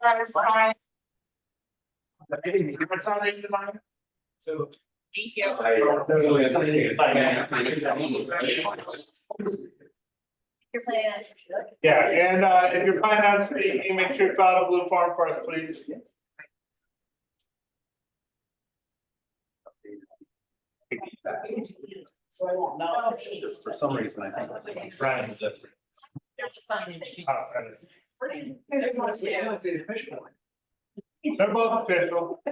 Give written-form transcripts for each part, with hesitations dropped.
That's fine. What's on in the mind? So. Your plan. Yeah, and if you're planning on speaking, make sure you fill out a blue form for us, please. So I won't know. For some reason, I think it's Brian. There's a sign that she. I'll send it. There's one too. They're both official.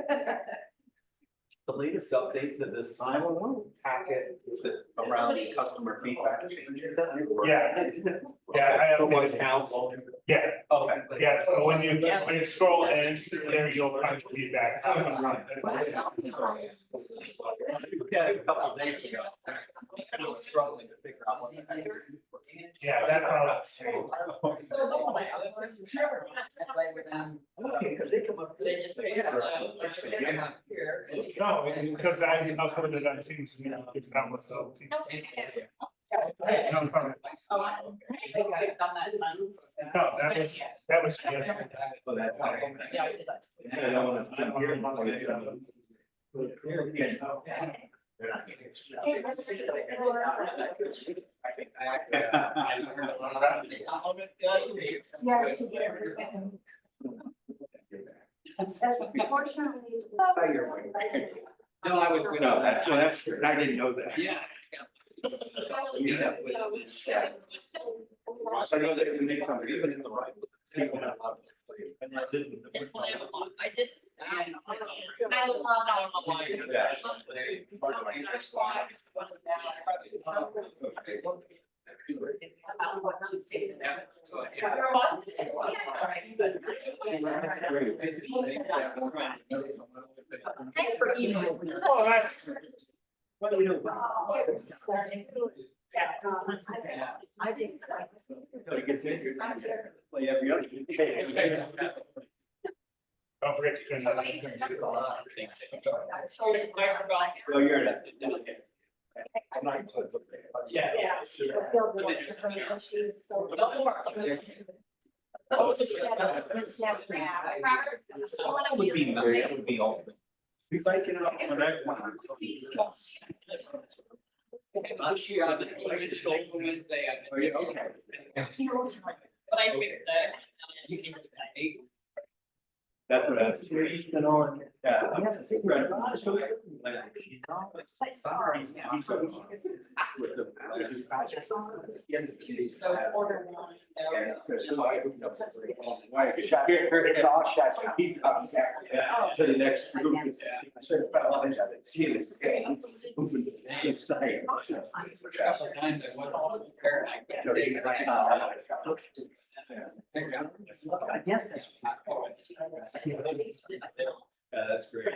The latest update to this packet, is it around customer feedback changes? Yeah. Yeah, I So have, what counts? yeah, Okay. yeah, so when you scroll in, there you'll find feedback. Yeah, a couple of days ago. I was struggling to figure out what that is. Yeah, that's all. Okay, cause they come up. They just. No, because I uploaded it on Teams, you know, if that was so. No problem. Oh, I think I've done that since. No, that was yesterday. So that's why. Yeah, I did that. I don't wanna- I don't wanna- Yeah, she did. Unfortunately. No, I was, no, that's, I didn't know that. Yeah. I know that when they come, even in the right. It's one of the, I just. I love Oh, that's. What do we do? I just. It gets easier. Play every other. Don't forget to send that. Well, you're not. Yeah. That would be, that would be ultimate. He's like, you know, when I. But I fixed it. That's what I'm saying. Yeah. So order one. It's all shut. To the next group. Yes, that's. Yeah, that's great.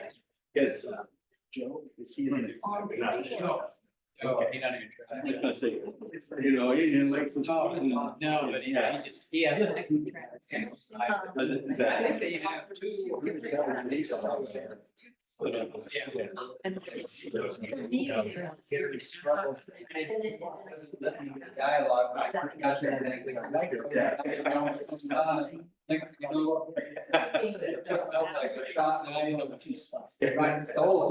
Yes. Joe, is he? Okay, not even I was gonna say, you know, he didn't like some. No, but yeah, he just, he has. Is that- I think they have two. Gary struggles. Dialogue. Got there, and we like it. Next, you know. It felt like a shot, and I ended up writing solo.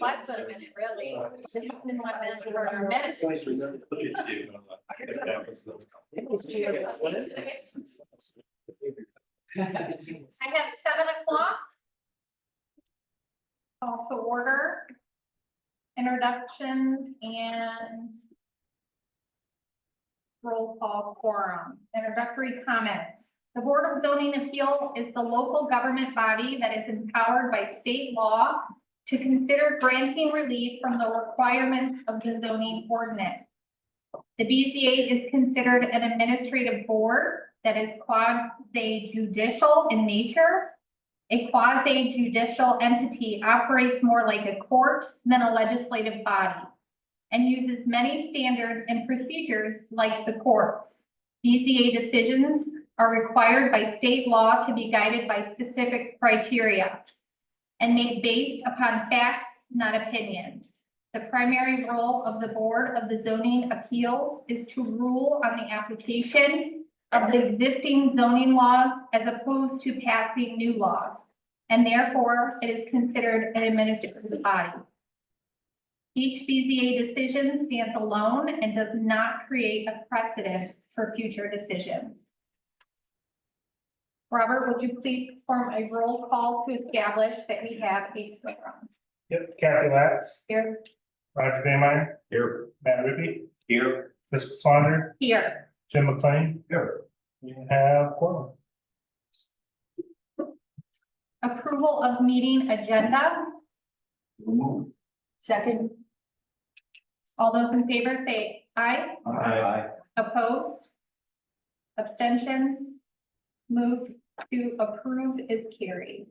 Last time, really. In 1 minute or a minute. Look at you. I have 7:00. Call to order. Introduction and. Roll call quorum. Introductory comments. The Board of Zoning Appeal is the local government body that is empowered by state law to consider granting relief from the requirements of the zoning ordinance. The BZA is considered an administrative board that is quasi-judicial in nature. A quasi-judicial entity operates more like a court than a legislative body and uses many standards and procedures like the courts. BZA decisions are required by state law to be guided by specific criteria and made based upon facts, not opinions. The primary role of the Board of the Zoning Appeals is to rule on the application of the existing zoning laws as opposed to passing new laws, and therefore it is considered an administrative body. Each BZA decision stands alone and does not create a precedent for future decisions. Robert, would you please perform a roll call to establish that we have a quorum? Yep, Kathy Latz, Here. Roger Dammeyer, Here. Matt Ruby, Here. Chris Sonder, Here. Jim McLean. Here. We have quorum. Approval of meeting agenda. Second. All those in favor say aye. Aye. Opposed? Abstentions? Move to approve is carried.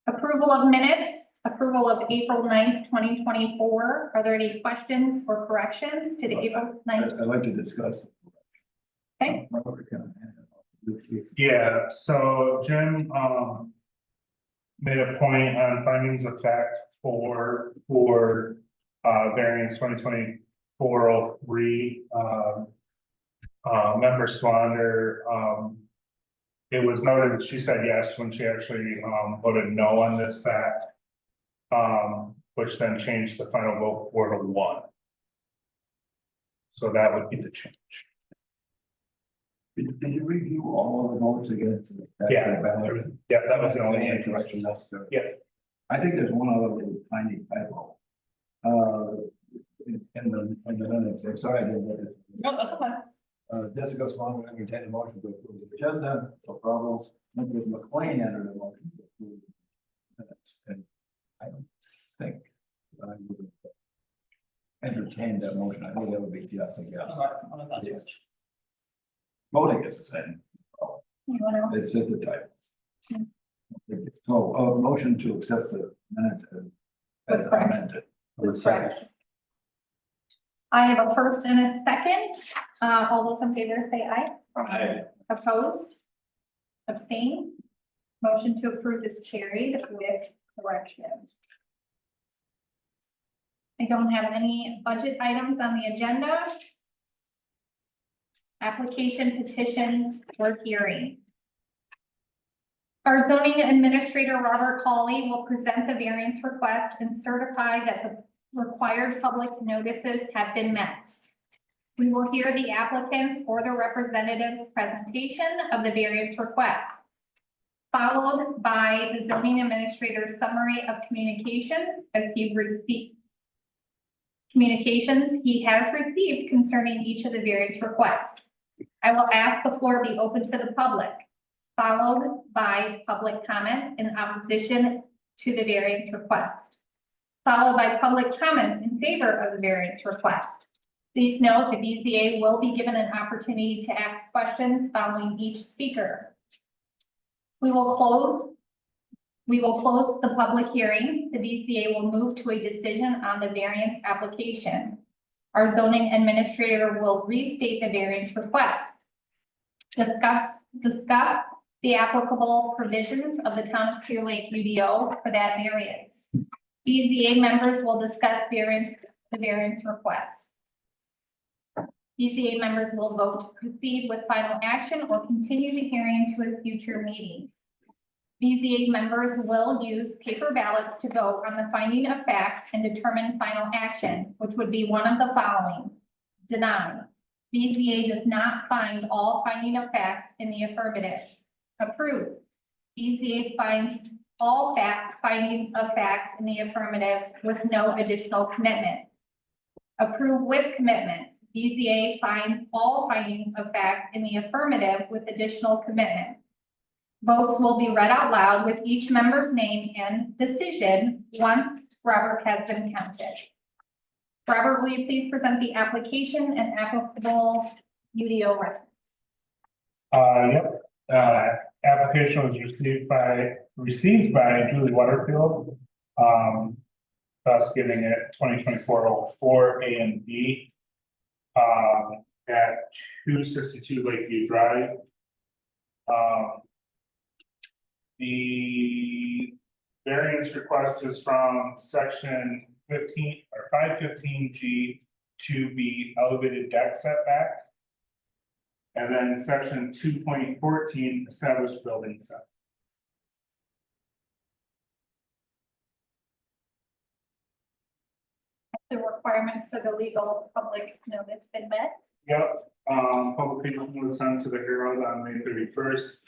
Approval of minutes, approval of April 9th, 2024. Are there any questions or corrections to the April 9th? I'd like to discuss. Okay. Yeah, so Jim, made a point on findings of fact for, variance 2024-03. Member Swander, it was noted that she said yes when she actually, voted no on this fact. Which then changed the final vote 4-1. So that would be the change. Did you review all of the votes against? Yeah, yeah, that was the only correction incorrect. necessary. Yeah. I think there's one other little tiny typo. In the minutes, I'm sorry, I didn't look at it. No, that's okay. Jessica Swan will entertain a motion to approve the agenda, no problem. Nicholas McLean entered a motion to approve the minutes, and I don't think I would have entertained that motion. I think that would be Jessica. Yes. Voting is the same. You wanna- It's just a type. So, motion to accept the minutes as With correction. amended. With correction. I have a first and a second. All those in favor say aye. Aye. Opposed? Abstain? Motion to approve is carried with correction. I don't have any budget items on the agenda. Application petitions or hearing. Our zoning administrator, Robert Hawley, will present the variance request and certify that the required public notices have been met. We will hear the applicants or their representatives' presentation of the variance request, followed by the zoning administrator's summary of communications as he received concerning each of the variance requests. I will ask the floor be open to the public, followed by public comment in opposition to the variance request, followed by public comments in favor of the variance request. Please note the BZA will be given an opportunity to ask questions following each speaker. We will close the public hearing. The BZA will move to a decision on the variance application. Our zoning administrator will restate the variance request. Discuss the applicable provisions of the town of Clear Lake UDO for that variance. BZA members will discuss the variance request. BZA members will vote to proceed with final action or continue the hearing to a future meeting. BZA members will use paper ballots to vote on the finding of facts and determine final action, which would be one of the following. Deny. BZA does not find all finding of facts in the affirmative. Approve. BZA finds all findings of facts in the affirmative with no additional commitment. Approve with commitment. BZA finds all findings of fact in the affirmative with additional commitment. Votes will be read out loud with each member's name and decision once Robert has been counted. Robert, will you please present the application and applicable UDO records? Yep, application was received by Julie Waterfield. Thus giving it 2024-04 A and B. At 262 Lakeview Drive. The variance request is from section 15 or 515G to be elevated deck setback. And then section 2.14 established building set. The requirements for the legal public notice been met. Yep, publication was sent to the Herald on May 31st.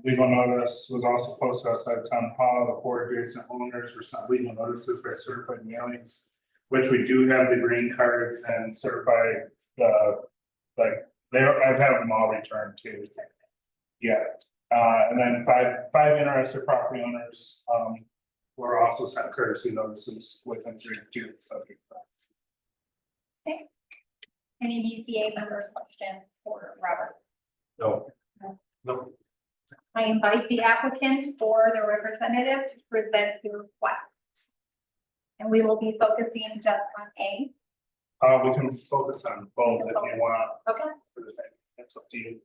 Legal notice was also posted outside Town Hall. The four adjacent owners were sent legal notices by certified mailings, which we do have the green cards and certified, like, I've had them all returned too. Yeah, and then five interested property owners, were also sent courtesy notices within 3 feet of the subject. Any BZA member questions for Robert? No. No. I invite the applicant or the representative to present the request. And we will be focusing just on A. We can focus on both if you want. Okay. For the thing. That's up to you.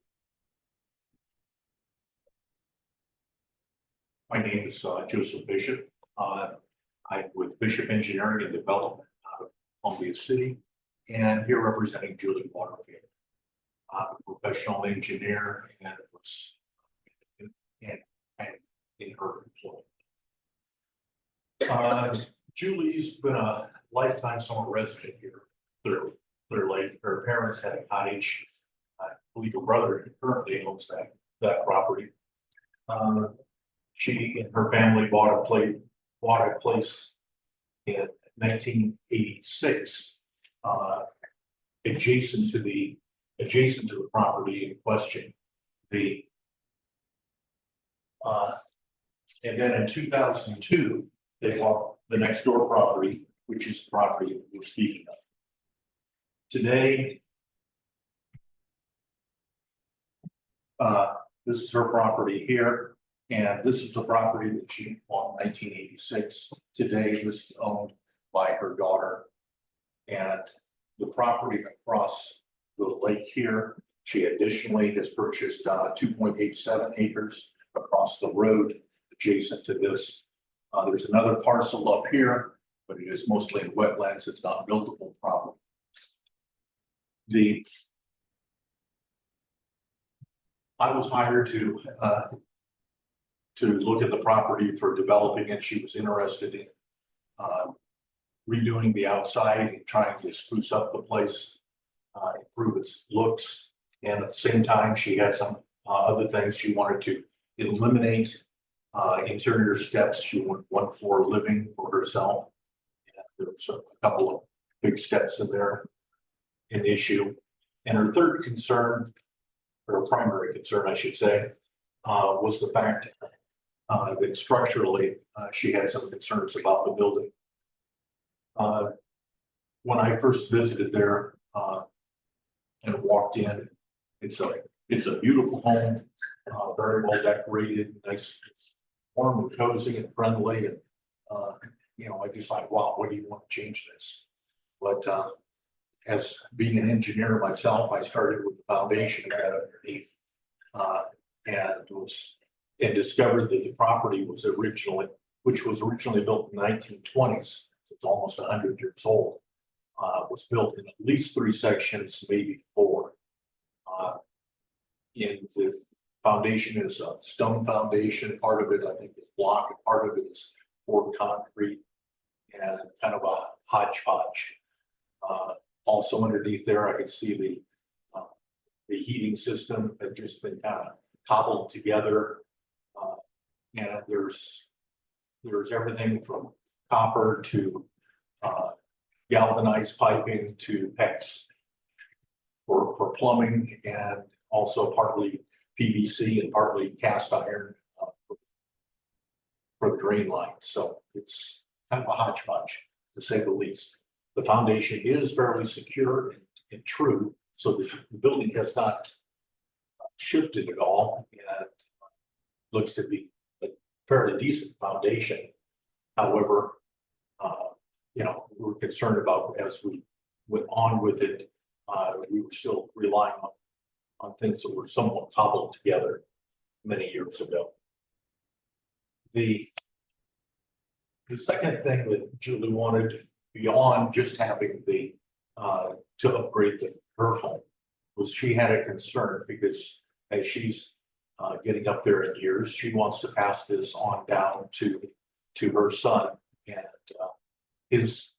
My name is Joseph Bishop. I'm with Bishop Engineering and Development out of Columbia City, and here representing Julie Waterfield. I'm a professional engineer and was in her employ. Julie's been a lifetime summer resident here. Clear Lake. Her parents had a cottage. I believe her brother currently owns that property. She and her family bought a place in 1986, adjacent to the property in question. And then in 2002, they bought the next door property, which is the property that we're speaking of. Today, this is her property here. And this is the property that she bought in 1986. Today, this is owned by her daughter. And the property across the lake here, she additionally has purchased 2.87 acres across the road adjacent to this. There's another parcel up here, but it is mostly in wetlands. It's not buildable property. I was hired to look at the property for developing it. She was interested in redoing the outside and trying to spruce up the place, improve its looks. And at the same time, she had some other things she wanted to eliminate, interior steps. She wanted 1 floor living for herself. And there was a couple of big steps in there, an issue. And her third concern, or primary concern, I should say, was the fact that structurally, she had some concerns about the building. When I first visited there and walked in, it's a beautiful home, very well decorated, nice, it's warm and cozy and friendly, and I just like, wow, what do you want to change this? But as being an engineer myself, I started with the foundation of that underneath, and discovered that the property was originally built in the 1920s, so it's almost 100 years old. Was built in at least 3 sections, maybe 4. In the foundation is a stone foundation. Part of it, I think, is block, and part of it is poured concrete, and kind of a hodgepodge. Also underneath there, I could see the heating system had just been kind of cobbled together. And there's everything from copper to galvanized piping to PEX for plumbing, and also partly PVC and partly cast iron for the drain line. So it's kind of a hodgepodge, to say the least. The foundation is fairly secure and true, so the building has not shifted at all, and looks to be a fairly decent foundation. However, we're concerned about, as we went on with it, we were still relying on things that were somewhat cobbled together many years ago. The The second thing that Julie wanted beyond just having the, to upgrade her home was she had a concern because as she's getting up there in years, she wants to pass this on down to her son and his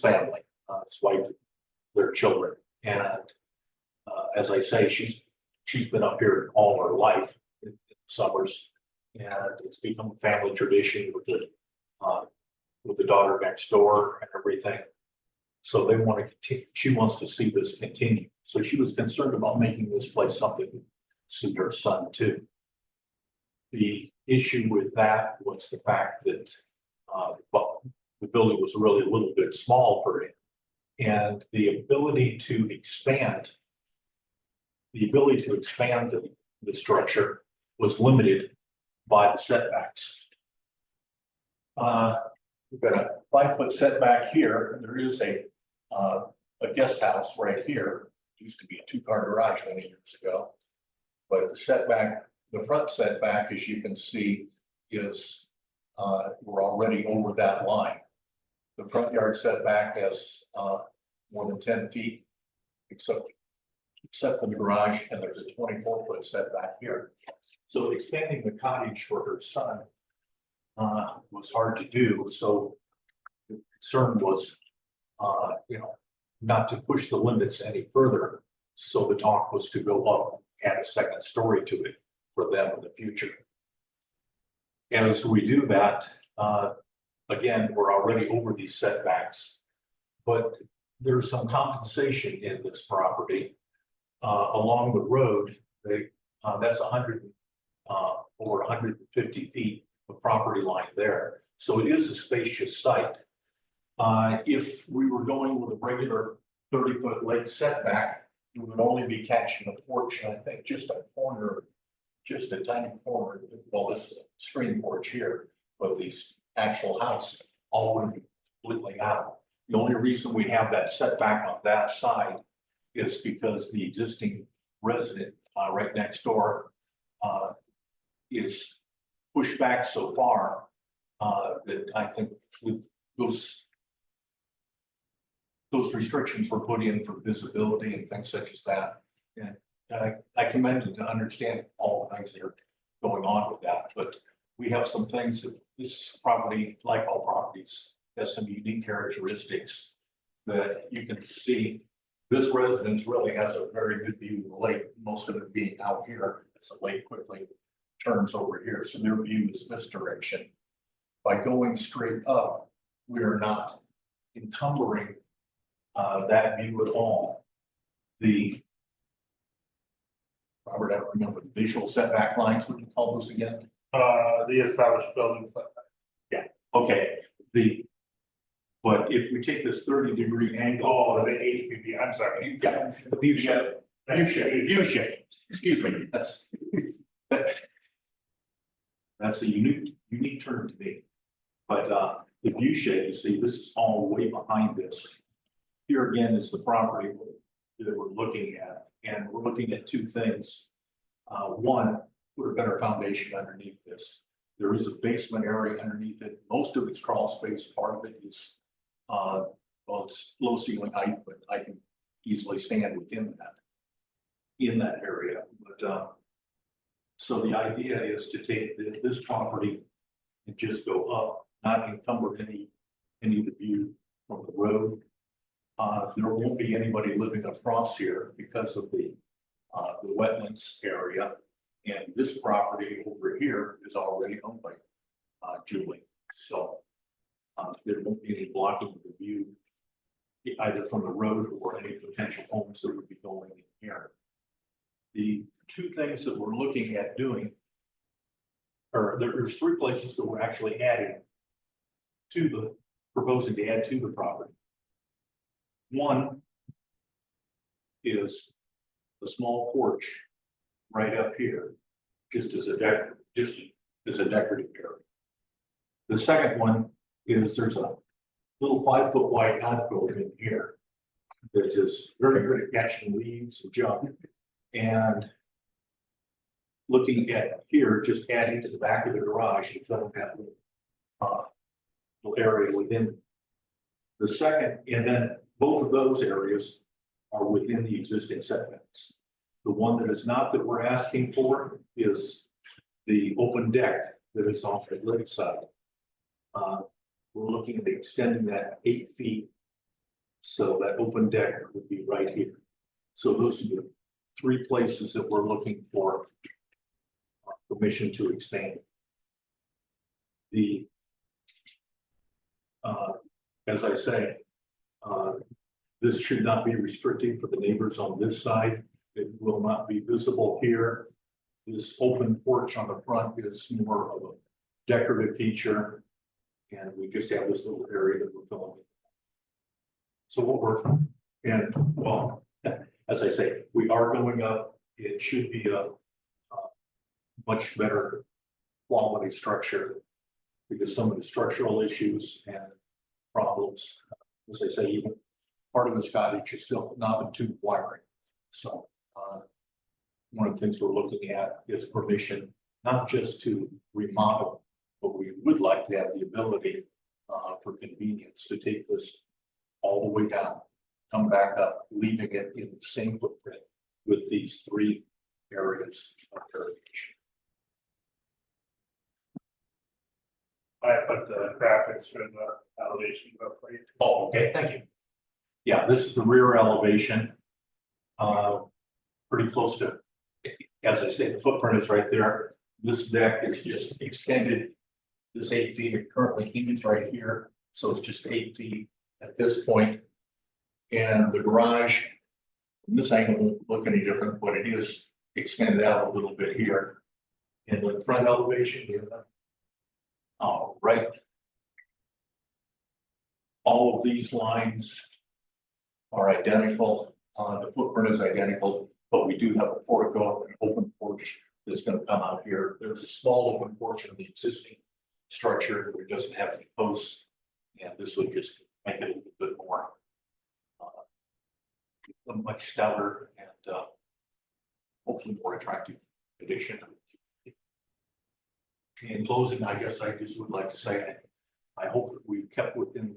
family, his wife, their children. And as I say, she's been up here all her life in summers, and it's become a family tradition with the daughter next door and everything. So they want to continue, she wants to see this continue. So she was concerned about making this place something to suit her son too. The issue with that was the fact that the building was really a little bit small for him. And the ability to expand the structure was limited by the setbacks. We've got a 5-foot setback here, and there is a guest house right here. Used to be a 2-car garage many years ago. But the setback, the front setback, as you can see, is we're already over that line. The front yard setback has more than 10 feet, except for the garage, and there's a 24-foot setback here. So expanding the cottage for her son was hard to do. So the concern was, not to push the limits any further. So the talk was to go up, add a second story to it for them in the future. And as we do that, again, we're already over these setbacks, but there's some compensation in this property. Along the road, that's over 150 feet of property line there. So it is a spacious site. If we were going with a regular 30-foot lake setback, we would only be catching a porch, and I think just a tiny corner. Well, this is a screen porch here, but the actual house all would be completely out. The only reason we have that setback on that side is because the existing resident right next door is pushed back so far that I think with those restrictions were put in for visibility and things such as that. And I commend it to understand all the things that are going on with that. But we have some things that this property, like all properties, has some unique characteristics that you can see. This residence really has a very good view of the lake, most of it being out here. As the lake quickly turns over here. So their view is this direction. By going straight up, we are not encumbering that view at all. Robert, I don't remember the visual setback lines. What do you call those again? The established buildings. Okay, but if we take this 30-degree angle. Oh, the HPP, I'm sorry. Yeah, the view shape. View shape, excuse me, that's a unique term to me. But the view shape, you see, this is all way behind this. Here again is the property that we're looking at, and we're looking at two things. One, put a better foundation underneath this. There is a basement area underneath it. Most of it's crawl space. Part of it is, well, it's low ceiling height, but I can easily stand within that, in that area. But so the idea is to take this property and just go up, not encumber any of the view from the road. There won't be anybody living across here because of the wetlands area. And this property over here is already owned by Julie. So there won't be any blocking of the view either from the road or any potential homes that would be going in here. The two things that we're looking at doing, or there's three places that we're actually proposing to add to the property. One is a small porch right up here, just as a decorative area. The second one is there's a little 5-foot wide outbuilding in here that is very good at catching leaves and junk. And looking at here, just adding to the back of the garage, instead of having area within the second, and then both of those areas are within the existing setbacks. The one that is not that we're asking for is the open deck that is on the left side. We're looking at extending that 8 feet. So that open deck would be right here. So those are the 3 places that we're looking for permission to expand. The, as I say, this should not be restricting for the neighbors on this side. It will not be visible here. This open porch on the front is more of a decorative feature. And we just have this little area that we're filling in. So what we're, and well, as I say, we are going up. It should be a much better quality structure because some of the structural issues and problems, as I say, even part of this cottage is still knob and tube wiring. So one of the things we're looking at is permission, not just to remodel, but we would like to have the ability for convenience to take this all the way down, come back up, leaving it in the same footprint with these 3 areas of irrigation. I put the graphics for the elevation up for you. Oh, okay, thank you. Yeah, this is the rear elevation. Pretty close to, as I say, the footprint is right there. This deck is just extended. This 8 feet, it currently ends right here, so it's just 8 feet at this point. And the garage, from this angle won't look any different, but it is extended out a little bit here. And the front elevation, right. All of these lines are identical. The footprint is identical, but we do have a portico, an open porch that's going to come out here. There's a small open porch in the existing structure that doesn't have any posts, and this would just make it a little bit more a much stouter and hopefully more attractive addition. In closing, I guess I just would like to say I hope that we've kept within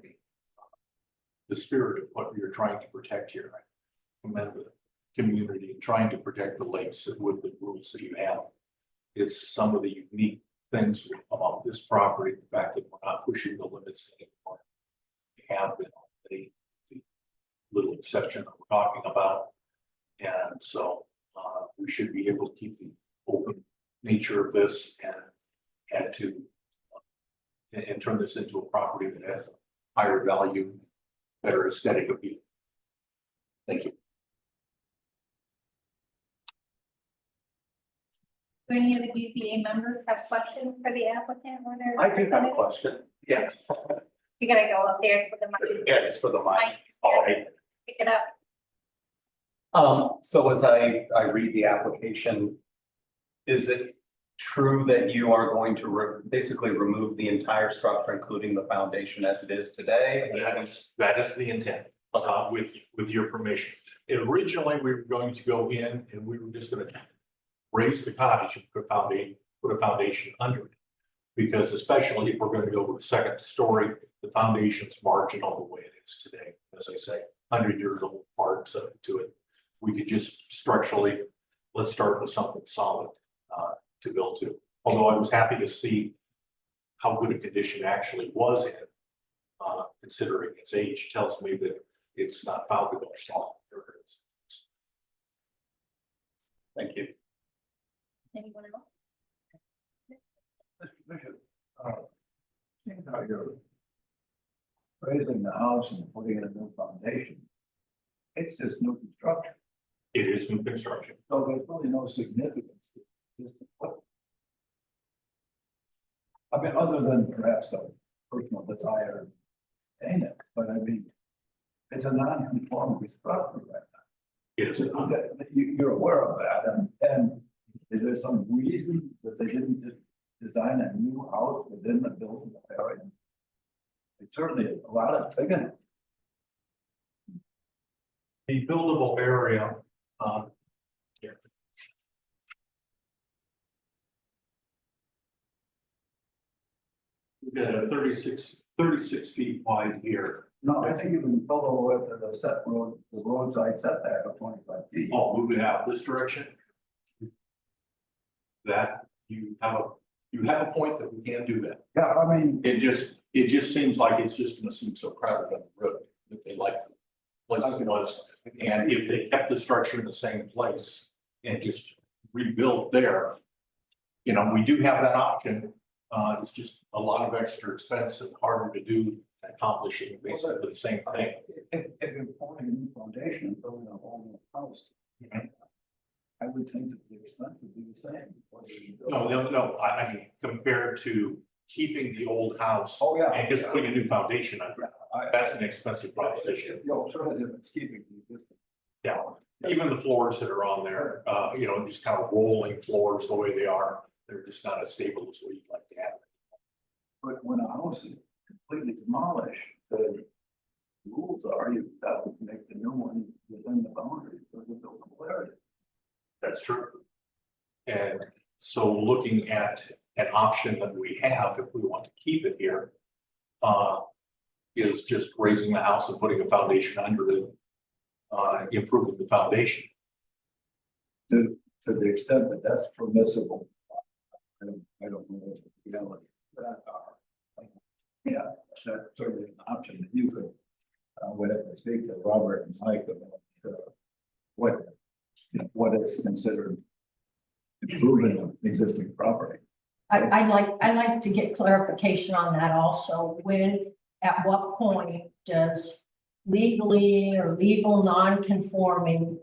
the spirit of what we are trying to protect here. I commend the community in trying to protect the lakes with the rules that you have. It's some of the unique things about this property, the fact that we're not pushing the limits anymore. We have been the little exception that we're talking about. And so we should be able to keep the open nature of this and add to and turn this into a property that has a higher value, better aesthetic appeal. Thank you. Do any of the BZA members have questions for the applicant or their? I do have a representative? question. Yes. You gotta go upstairs for the mic. Yeah, it's for the mic. Mic. All right. Pick it up. So as I read the application, is it true that you are going to basically remove the entire structure, including the foundation as it is today? That is the intent, with your permission. Originally, we were going to go in and we were just gonna raise the cottage and put a foundation under it. Because especially if we're gonna go with a second story, the foundation's marginal the way it is today. As I say, 100 years old parts to it. We could just structurally, let's start with something solid to build to. Although I was happy to see how good a condition it actually was in, considering its age, tells me that it's not fallible or small. Thank you. Anyone else? Mr. Bishop, seeing how you're raising the house and putting in a new foundation, it's just new construction, It is new construction. so there's really no significance. Just what- I mean, other than perhaps a personal desire to paint it, but I mean, it's a non-conforming structure right now. It is not. That you're aware of that, and is there some reason that they didn't just design a new house within the buildable area? It's certainly a lot of big enough. The buildable area, here. We've got a 36 36 feet wide here. No, I think you can follow it to the set road, the roadside setback of 25 feet. Oh, moving out this direction. That you have a point that we can do that. Yeah, I mean, It just seems like it's just gonna seem so crowded on the road that they like the place it was. And if they kept the structure in the same place and just rebuilt there, you know, we do have that option. It's just a lot of extra expense and harder to do, accomplishing basically the same thing. if you're pouring a new foundation and building a whole new house, I would think that the expense would be the same. whether you build- No, I mean, compared to keeping the old house. Oh, yeah. And just putting a new foundation under it, I- that's an expensive proposition. You know, sort of if it's keeping the existing. Yeah, even the floors that are on there, you know, just kind of rolling floors the way they are, they're just not as stable as we'd like to have. But when a house is completely demolished, the rules are you've got to make the new one within the boundaries of the buildable area. That's true. And so looking at an option that we have, if we want to keep it here, is just raising the house and putting a foundation under it, improving the foundation. To the extent that that's permissible. I don't know what the reality of that are. Yeah, that's certainly an option that you could, whatever, speak to Robert and Mike about, what is considered improving of existing property. I'd like to get clarification on that also. When, at what point does legally or legal non-conforming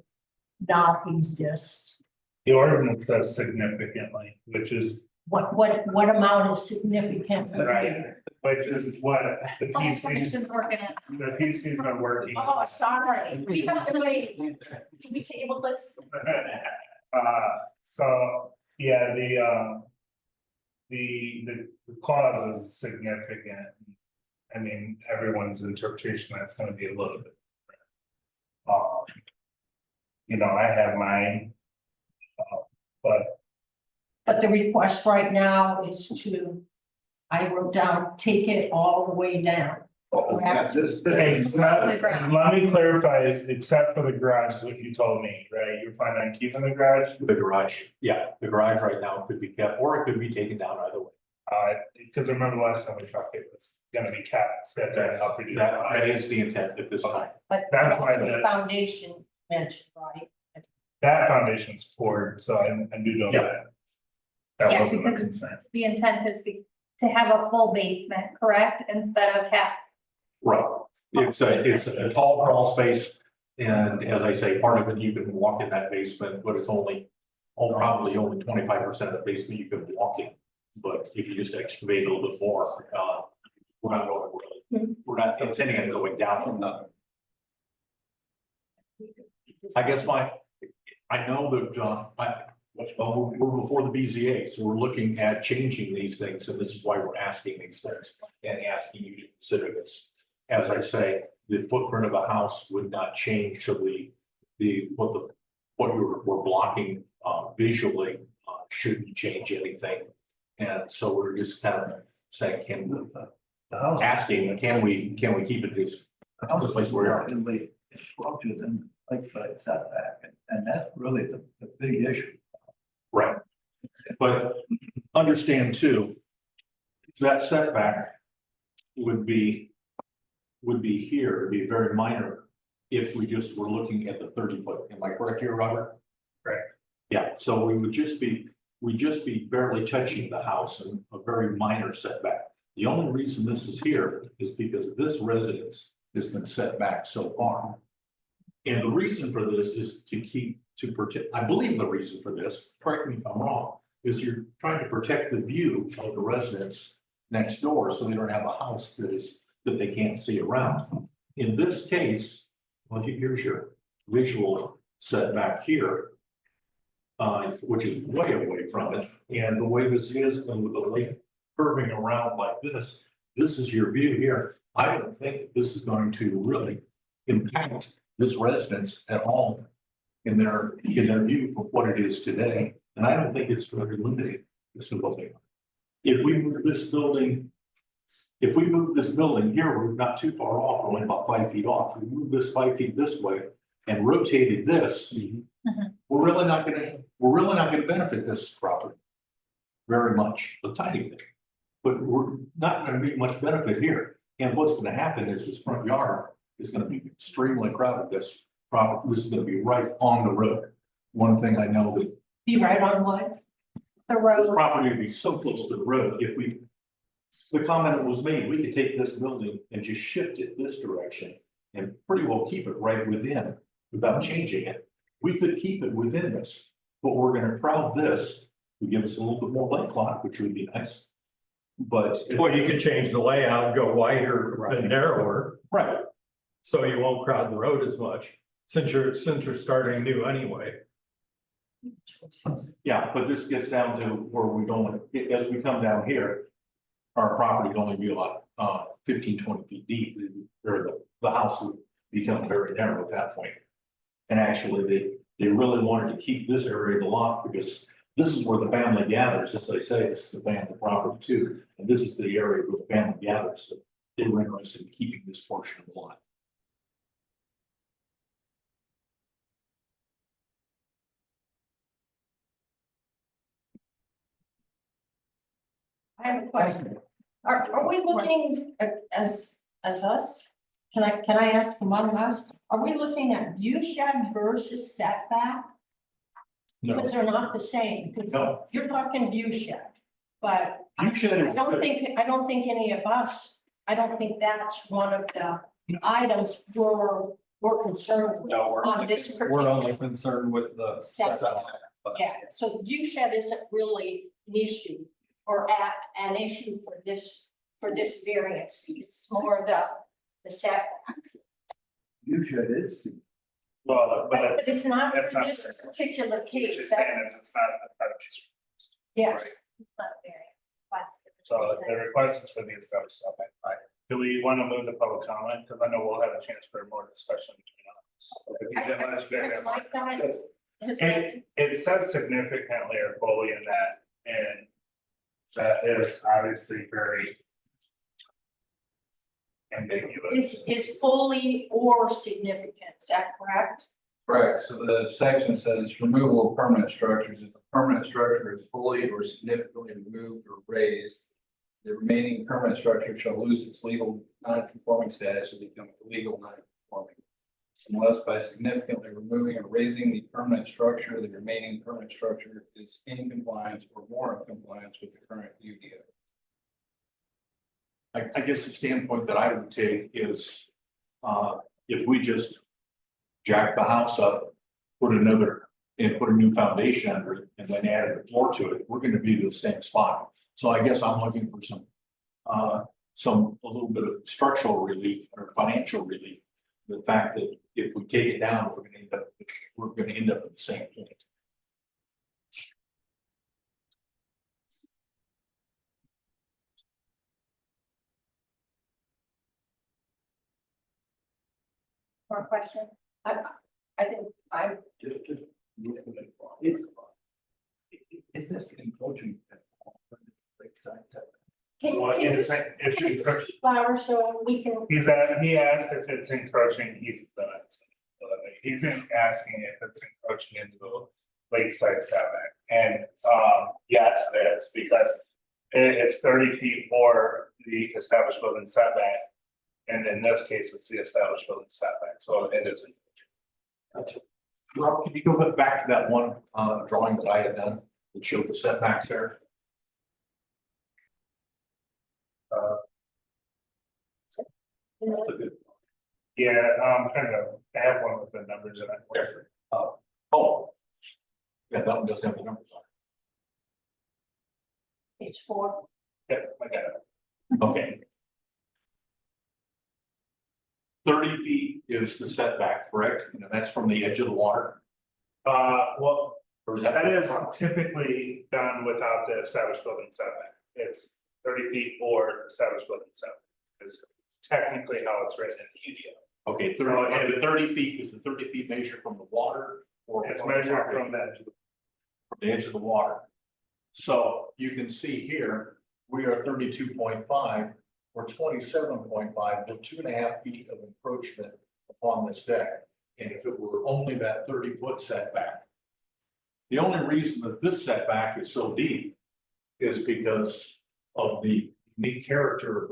not exist? The ordinance says significantly, which is, What amount is significant? right, which is what the Planning PC's, Commission's working it. the PC's been working. Oh, sorry, we have to wait. Do we table this? So, yeah, the clause is significant. I mean, everyone's interpretation, that's gonna be a little bit different. You know, I have mine. But the request right now is to, I wrote down, take it all the way down. Correct. let me clarify, except for the garage, is what you told me, right? You're planning on keeping the garage? The garage, yeah, the garage right now could be kept, or it could be taken down either way. Because remember last time we talked, it was gonna be kept, That is the intent at this time. But That's why the the- foundation mentioned, right? That foundation's poured, so I do know Yeah. that. That Yeah, wasn't a because it's- concern. The intent is to have a full basement, correct, instead of half. Right. It's a tall crawl space, and as I say, part of it, you can walk in that basement, but it's probably only 25% of the basement you can walk in. But if you just excavate a little bit more, we're not intending on going down. I guess I know that, we're before the BZA, so we're looking at changing these things, and this is why we're asking these things and asking you to consider this. As I say, the footprint of a house would not change, so what we're blocking visually shouldn't change anything. And so we're just kind of saying, asking, can we keep it this? The house The place is where we are. relatively structured in lakeside setback, and that's really the big issue. Right. But understand too, that setback would be here, it'd be very minor if we just were looking at the 30-foot. Am I correct here, Robert? Correct. Yeah, so we'd just be barely touching the house in a very minor setback. The only reason this is here is because this residence has been set back so far. And the reason for this is to protect, I believe the reason for this, correct me if I'm wrong, is you're trying to protect the view of the residents next door, so they don't have a house that they can't see around. In this case, well, here's your visual setback here, which is way away from it. And the way this is, and with the lake curving around like this is your view here. I don't think this is going to really impact this residence at all in their view from what it is today. And I don't think it's very limiting, this building. If we move this building If we move this building here, we're not too far off, we're only about 5 feet off. We move this 5 feet this way and rotated this. We're really not gonna benefit this property. Very much, a tiny bit. But we're not gonna be much benefit here. And what's gonna happen is this front yard is gonna be extremely crowded. This property, this is gonna be right on the road. One thing I know that Be right on what? The this road. property would be so close to the road, if we. The comment that was made, we could take this building and just shift it this direction and pretty well keep it right within without changing it. We could keep it within this, but we're gonna crowd this, to give us a little bit more lake lot, which would be nice. But. Well, you could change the layout, go wider and narrower, Right, so you won't crowd the road as much, since you're starting new anyway. yeah, but this gets down to where we don't, as we come down here. Our property would only be about 15, 20 feet deep, or the house would become very narrow at that point. And actually, they really wanted to keep this area of the lot because this is where the family gathers, as I say, this is the family property too. And this is the area where the family gathers, so they were interested in keeping this portion of the lot. I have a question. Are we looking as us? Can I ask among us? Are we looking at view shed versus setback? No, Because they're not the same, because No, you're talking view shed, but you should. I don't think any of us, I don't think that's one of the items we're concerned with No, on this we're only particular. concerned with the Setback. setback. Yeah, so the view shed isn't really an issue or an issue for this variance. It's more the setback. You should is. Well, but But it's not that's for not this fair. particular what case, she's that, saying is it's not a prejudice. yes. So the request is for the established setback, right? Do we want to move the public comment? Because I know we'll have a chance for more discussion between us. If you didn't let us get Has that- Mike got, has It says significantly or fully in that, and that is obviously very ambiguous. is fully or significant, is that correct? Correct, so the section says removal of permanent structures, if the permanent structure is fully or significantly removed or raised. The remaining permanent structure shall lose its legal non-conforming status and become legal non-conforming. Unless by significantly removing or raising the permanent structure, the remaining permanent structure is in compliance or more in compliance with the current UDO. I guess the standpoint that I would take is, if we just jack the house up, put a new foundation under it, and then add a floor to it, we're gonna be to the same spot. So I guess I'm looking for a little bit of structural relief or financial relief. The fact that if we take it down, we're gonna end up at the same point. More questions? I think I, Just. It's. Is this encroaching? Lakeside setback? can Well, you it's encroaching. speak louder so we can, He asked if it's encroaching, he's done it. He's asking if it's encroaching into the lakeside setback, and yes, it is, because it's 30 feet or the established building setback. And in this case, it's the established building setback, so it is encroaching. Rob, can you go back to that one drawing that I had done that showed the setbacks there? That's a good. Yeah, kind of, I have one with the numbers in it. Oh. Yeah, that one doesn't have the numbers on page 4. Yep, I got it. it. Okay. 30 feet is the setback, correct? You know, that's from the edge of the water, Well, or is that? that is typically done without the established building setback. It's 30 feet or established building setback. Is technically how it's written in the UDO. Okay, 30, and the 30 feet is the 30 feet measured from the water or? It's measured from that. From the edge of the water. So you can see here, we are 32.5, or 27.5 with 2.5 feet of encroachment upon this deck. And if it were only that 30-foot setback. The only reason that this setback is so deep is because of the unique character of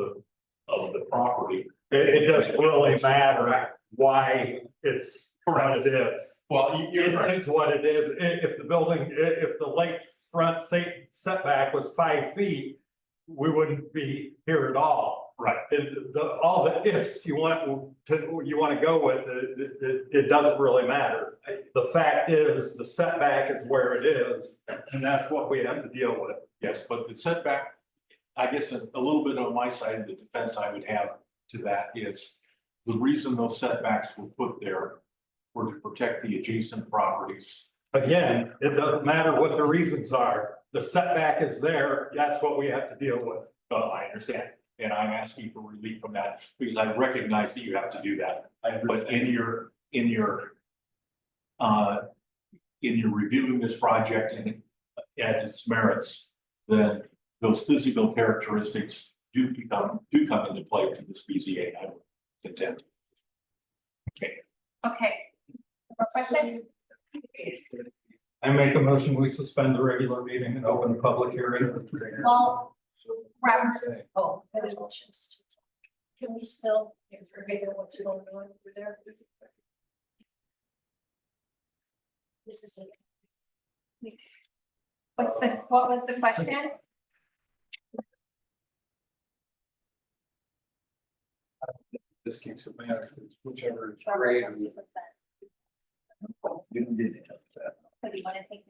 the property. It doesn't really matter why it's what it is. Well, It is what it is. If the building, if the lake front setback was 5 feet, we wouldn't be here at all. Right. All the ifs you want to go with, it doesn't really matter. The fact is, the setback is where it is, and that's what we have to deal with. Yes, but the setback, I guess a little bit on my side of the defense I would have to that is the reason those setbacks were put there were to protect the adjacent properties. Again, it doesn't matter what the reasons are. The setback is there. That's what we have to deal with. I understand, and I'm asking for relief from that because I recognize that you have to do that. But in your reviewing this project and at its merits, then those physical characteristics do come into play to this BZA, I would contend. Okay. More question? I make a motion, we suspend the regular meeting and open the public hearing. Well, Robert, Oh, I will just. Can we still figure out what's going on over there? This is it. what was the question? This case of matter, whichever is greater. So do you want to take?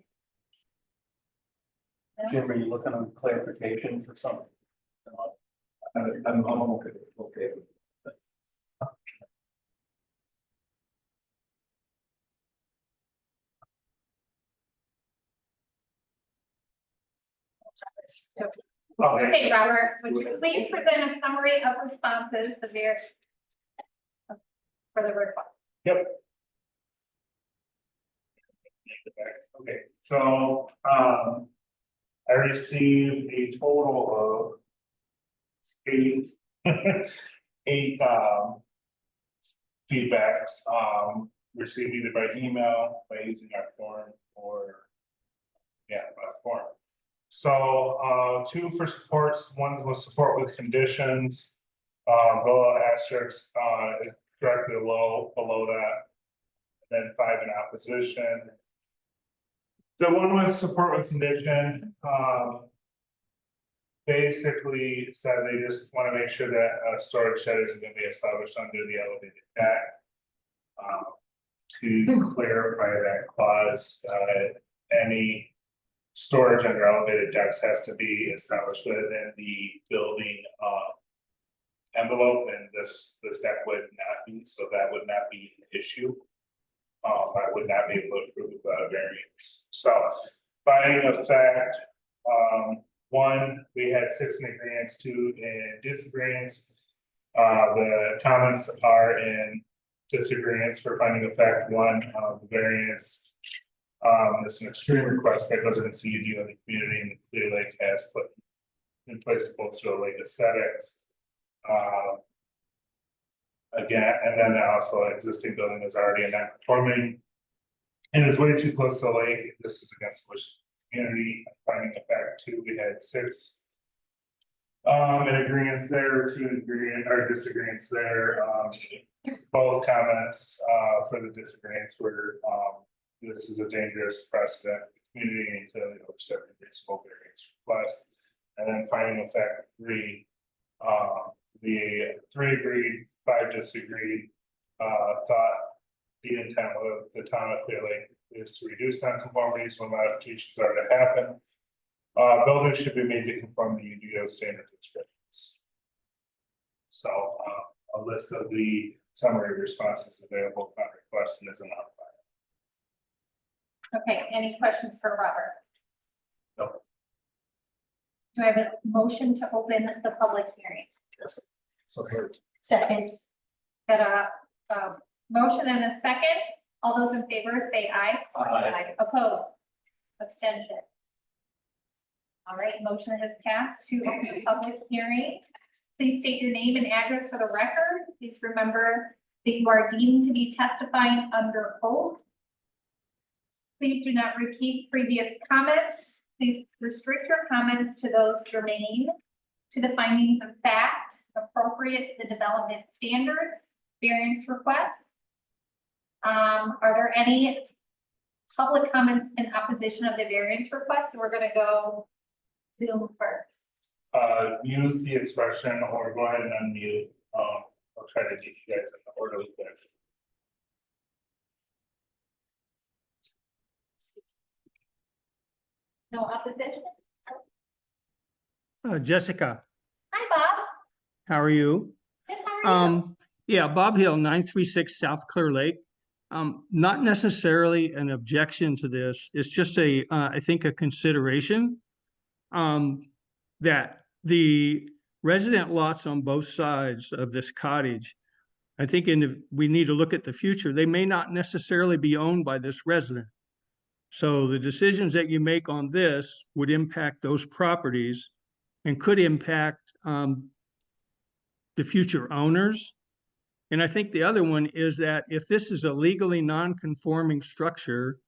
Jim, are you looking on clarification for something? I'm okay. Okay, Robert, would you please present a summary of responses to for the request? Okay, so, I received a total of eight, feedbacks, received either by email, by using our form, or by form. So, two for supports, one was support with conditions, below asterisk, is directly below that. Then 5 in opposition. The one with support with condition, basically said they just want to make sure that a storage shed isn't going to be established under the elevated deck. To clarify that clause, any storage under elevated decks has to be established within the building envelope, and this deck would not be, so that would not be an issue. I would not be able to approve variance. So, finding of fact, 1, we had 6 in agreements, 2 in disagreements. The comments are in disagreements for finding of fact 1, the variance. It's an extreme request that goes against the CUD of the community, and Clear Lake has put in place to bolster lake aesthetics. Again, and then also existing building is already a non-conforming. And it's way too close to the lake. This is against the wishes of the community. Finding of fact 2, we had 6. In agreements there, 2 in agreement or disagreements there. Both comments for the disagreements were this is a dangerous precedent for the community until the overstepping reasonable variance request. And then finding of fact 3, the 3 agreed, 5 disagreed, thought the intent of the town of Clear Lake is to reduce nonconformities when modifications are to happen. Buildings should be made to conform to UDO standard restrictions. So, a list of the summary responses available upon request and is an outline. Okay, any questions for Robert? No. Do I have a motion to open the public hearing? Yes. So here. Second. Got a motion and a second. All those in favor say aye. Aye. Opposed? Abstention? All right, motion has passed to open the public hearing. Please state your name and address for the record. Please remember that you are deemed to be testifying under oath. Please do not repeat previous comments. Please restrict your comments to those germane to the findings of fact, appropriate to the development standards, variance requests. Are there any public comments in opposition of the variance request? We're gonna go Zoom first. Use the expression or go ahead and unmute. I'll try to get you guys in the orderly fashion. No opposition? Jessica, Hi, Bob. how are you? Good, how are you? Yeah, Bob Hill, 936 South Clear Lake. Not necessarily an objection to this. It's just I think a consideration. That the resident lots on both sides of this cottage, I think we need to look at the future. They may not necessarily be owned by this resident. So the decisions that you make on this would impact those properties and could impact the future owners. And I think the other one is that if this is a legally non-conforming structure,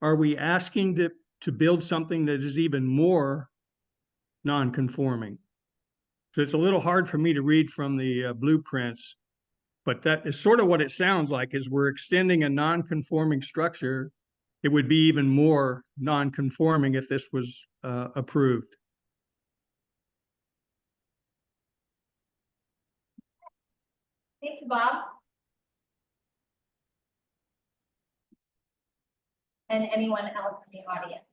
are we asking to build something that is even more non-conforming? So it's a little hard for me to read from the blueprints, but that is sort of what it sounds like, is we're extending a non-conforming structure. It would be even more non-conforming if this was approved. Thank you, Bob. And anyone else in the audience?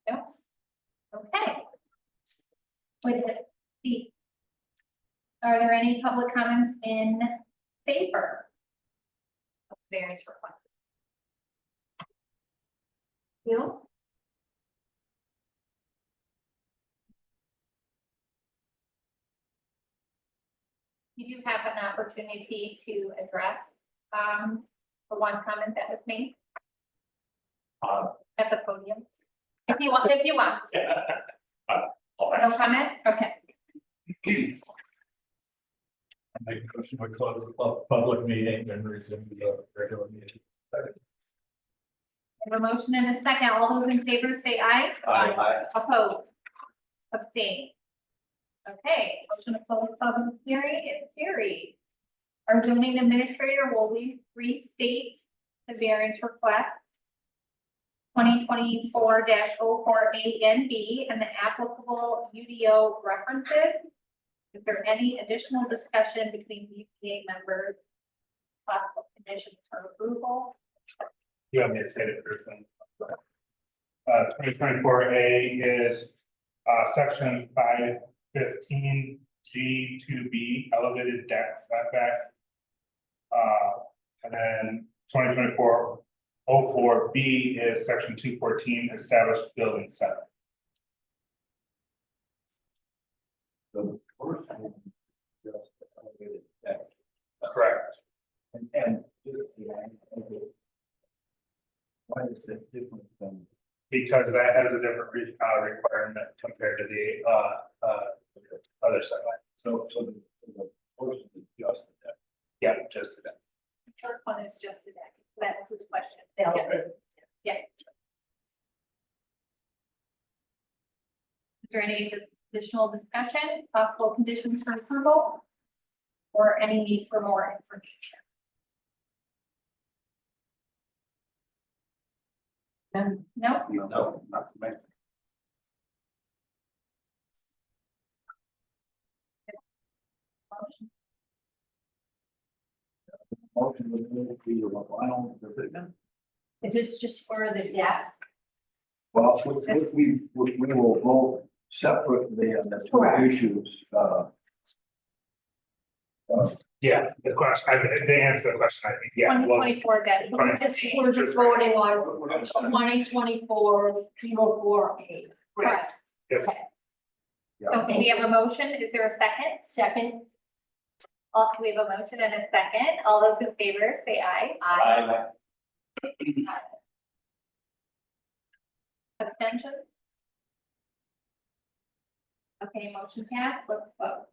No? Okay. Are there any public comments in favor of variance request? You? You do have an opportunity to address the one comment that was made at the podium. If you want, No comment? Okay. Make a motion to close the public meeting and resume the regular meeting. I have a motion and a second. All those in favor say aye. Aye. Opposed? Abstain. Okay, motion to close public hearing is carried. Our zoning administrator will restate the variance request 2024-04A and B and the applicable UDO references. Is there any additional discussion between BPA members? Possible conditions for approval? You want me to say it first then? 2024A is section 515 G2B elevated deck setback. And then 2024-04B is section 214 established building setback. The first one, just elevated deck. Correct. And why is it different than? Because that has a different requirement compared to the other setback. So the portion is just the deck. Yeah, just that. The first one is just the deck. That's his question. Okay. Yeah. Is there any additional discussion, possible conditions for approval? Or any need for more information? No? No, not for me. Motion would move to the final decision. Is this just for the deck? Well, we will vote separately on the two Correct. issues. Yeah, the question, to answer the question, I think, yeah. well, 2024 deck. We're just voting on 2024-04A. Correct. Yes, So we have a motion. Is there a second? Second? We have a motion and a second. All those in favor say aye. Aye. Aye. Abstention? Okay, motion passed, let's vote.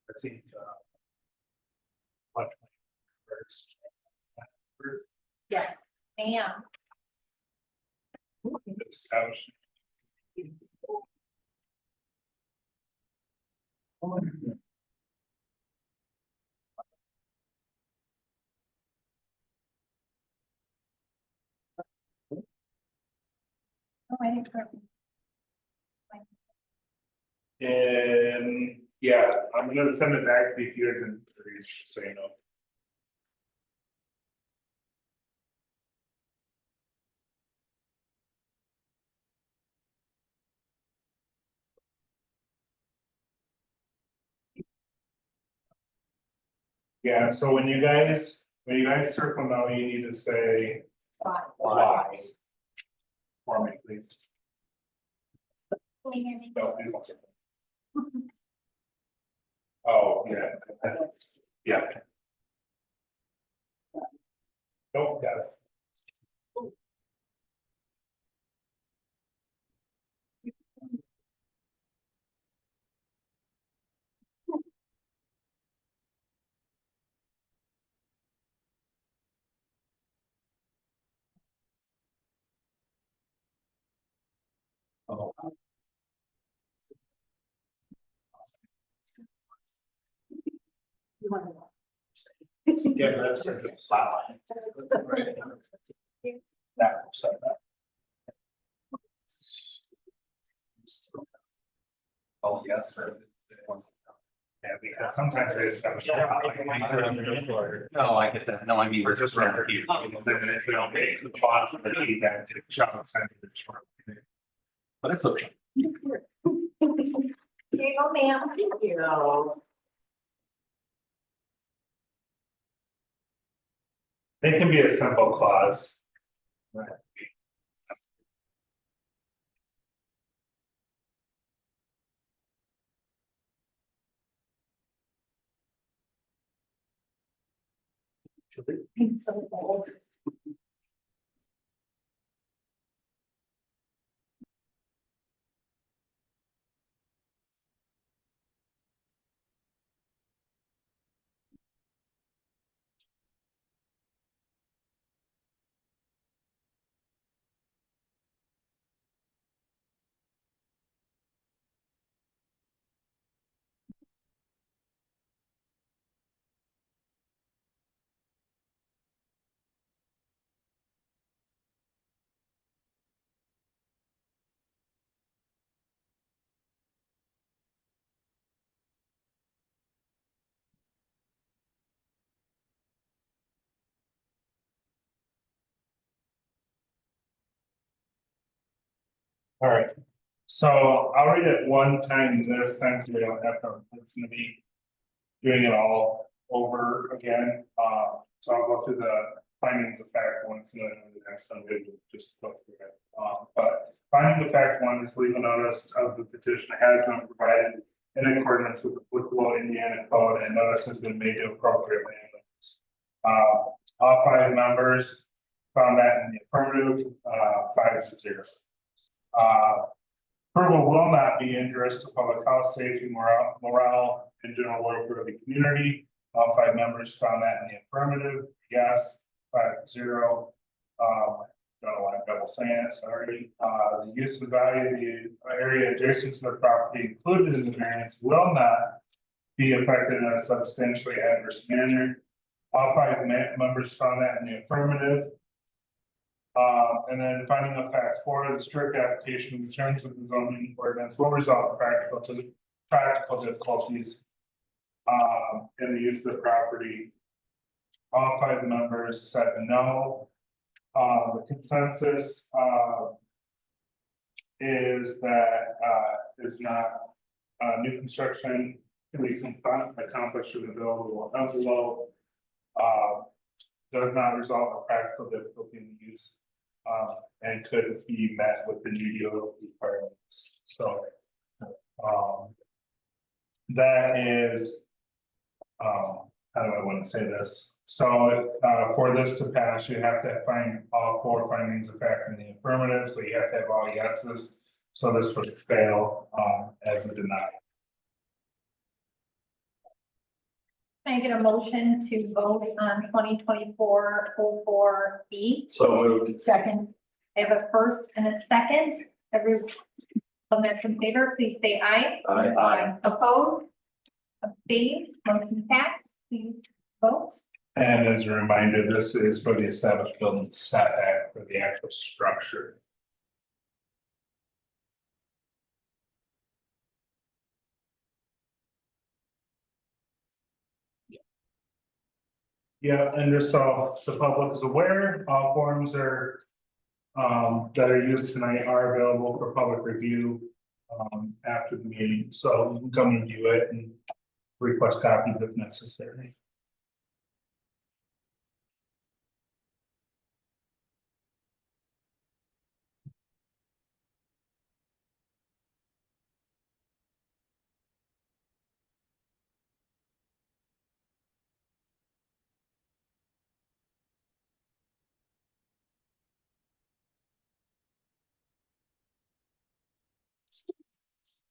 I think, what? Yes, ma'am. Establish. Oh, I didn't. And yeah, I'm gonna send it back if you guys in, so you know. Yeah, so when you guys circle now, you need to say why. For me, please. No, please don't circle. Oh, yeah. Yeah. Nope, yes. Oh. Yeah, that's the spotlight. That, so that. Oh, yes, sir. Yeah, because sometimes they establish. No, I get that. No, I mean. Versus record. We don't make the boss of the key that to shop inside the short. But it's okay. Here you go, ma'am. Thank you. It can be a simple clause. Right. It's so old. All right, so I'll read it one time this time, so we don't have to, it's gonna be. Doing it all over again, so I'll go through the findings of fact once and then the next one we will just go through it. But finding the fact one is legal notice of the petition has been provided in accordance with the applicable Indiana code and notice has been made to appropriate landowners. All 5 members found that in the affirmative, 5-0. Approval will not be injurious to public health, safety, morale, and general welfare of the community. All 5 members found that in the affirmative, yes, 5-0. Don't know why I'm double saying it, sorry. The use of value of the area adjacent to the property included in the variance will not be affected in a substantially adverse manner. All 5 members found that in the affirmative. And then finding of fact 4, the strict application of the terms of the zoning ordinance will result in practical difficulties. In the use of the property. All 5 members said no. The consensus, is that, is not, new construction can be accomplished with a buildable envelope. Does not result in practical difficulty in the use. And could be met with the new deal requirements, so. That is. How do I want to say this? So, for this to pass, you have to find all 4 findings of fact in the affirmative, so you have to have all yeses. So this would fail, as a denial. Can I get a motion to vote on 2024-04B? So moved. Second, I have a first and a second. Everyone that's in favor, please say aye. Aye. Opposed? Abstained? Motion passed. Please vote. And as a reminder, this is for the established building setback for the actual structure. Yeah, and just so the public is aware, all forms are. That are used tonight are available for public review. After the meeting, so you can come and view it and request copies if necessary.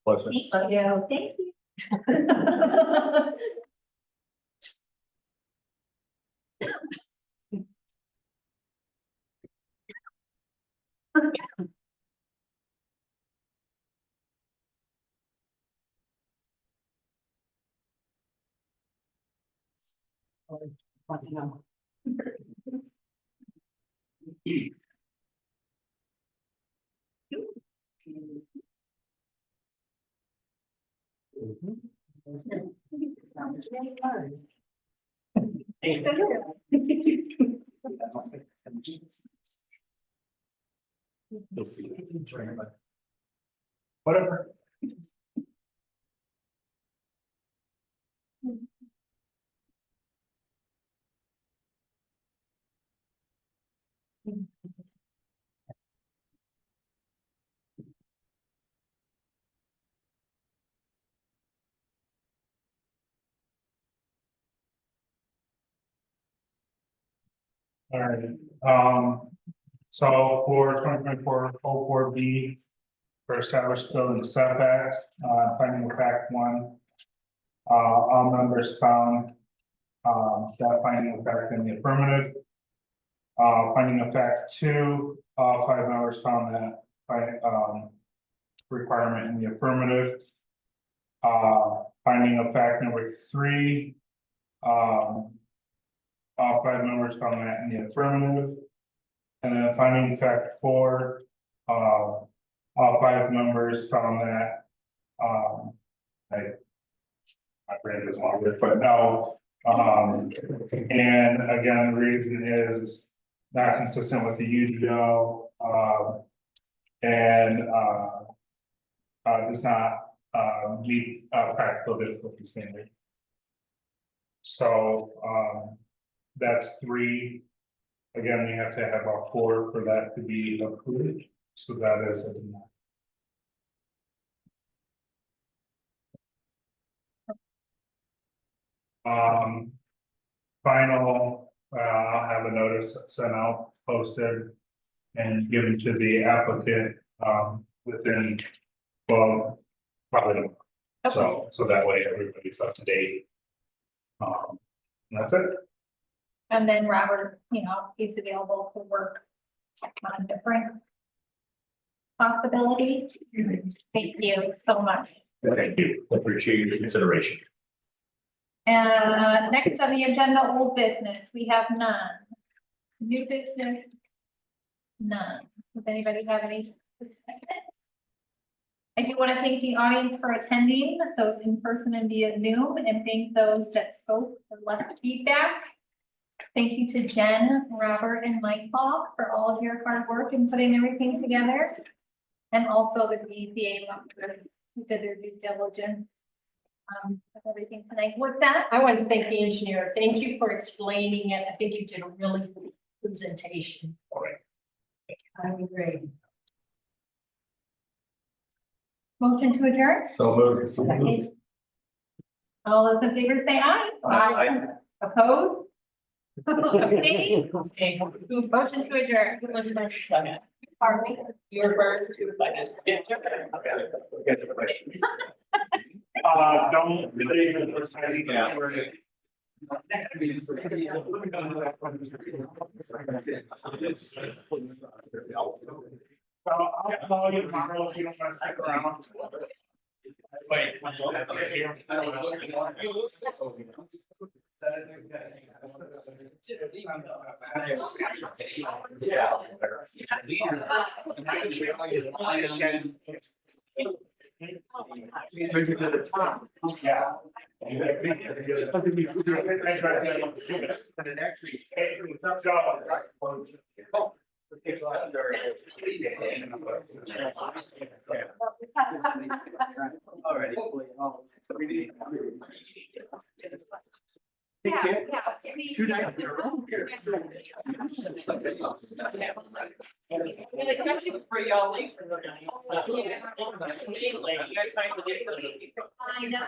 Pleasure. Thank you. Thank you. You'll see. Whatever. All right, so for 2024-04B. For established building setback, finding of fact 1. All members found. That finding of fact in the affirmative. Finding of fact 2, all 5 members found that requirement in the affirmative. Finding of fact number 3. All 5 members found that in the affirmative. And then finding of fact 4. All 5 members found that. My brain doesn't want to work, but no. And again, the reason is not consistent with the UDO. And does not meet practical difficulty standard. So that's 3. Again, we have to have all 4 for that to be approved. So that is a denial. Final, I'll have a notice sent out, posted. And given to the applicant, within, well, probably. So that way everybody's up to date. That's it. And then Robert, he's available to work on different possibilities. Thank you so much. Thank you. Appreciate your consideration. And next on the agenda, old business, we have none. New business, none. Does anybody have any? I do want to thank the audience for attending, those in person and via Zoom, and thank those that spoke and left feedback. Thank you to Jen, Robert, and Mike Paul for all of your hard work in putting everything together. And also the BCA members who did their due diligence. With everything tonight. With that, I want to thank the engineer. Thank you for explaining it. I think you did a really good presentation. All right. I agree. motion to adjourn. So moved. Second. All those in favor say aye. Aye. Opposed? Abstained? Motion to adjourn. Pardon me? You're referring to the finance. Don't leave it for signing. I'll call you tomorrow if you don't want to stick around. Yeah. Yeah, yeah. 2 nights in a row. For y'all late for the night. I know.